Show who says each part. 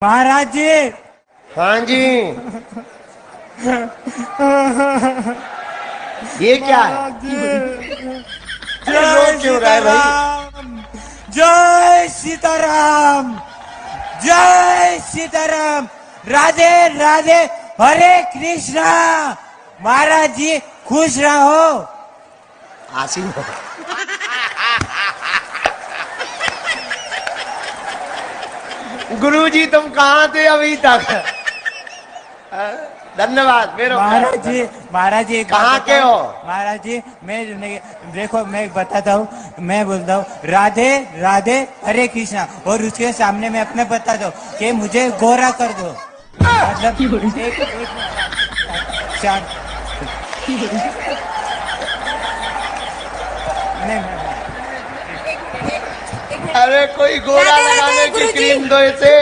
Speaker 1: महाराज जी।
Speaker 2: हाँ जी। ये क्या है?
Speaker 1: जय
Speaker 2: क्यों रहा है भाई?
Speaker 1: सीताराम, जय सीताराम, जय सीताराम, राधे राधे, हरे कृष्णा। महाराज जी खुश रहो।
Speaker 2: आशीन हो। गुरुजी तुम कहाँ थे अभी तक? धन्यवाद।
Speaker 1: महाराज जी एक बात
Speaker 2: कहाँ के
Speaker 1: बताऊं?
Speaker 2: हो?
Speaker 1: महाराज जी देखो मैं बताता हूँ, मैं बोलता हूँ राधे राधे हरे कृष्णा, और उसके सामने मैं अपने बताता हूँ कि मुझे गोरा कर दो। मतलब एक शांत। नहीं,
Speaker 2: अरे कोई गोरा
Speaker 3: राधे राधे
Speaker 2: लगाने की
Speaker 3: गुरुजी।
Speaker 2: क्रीम दो इसे।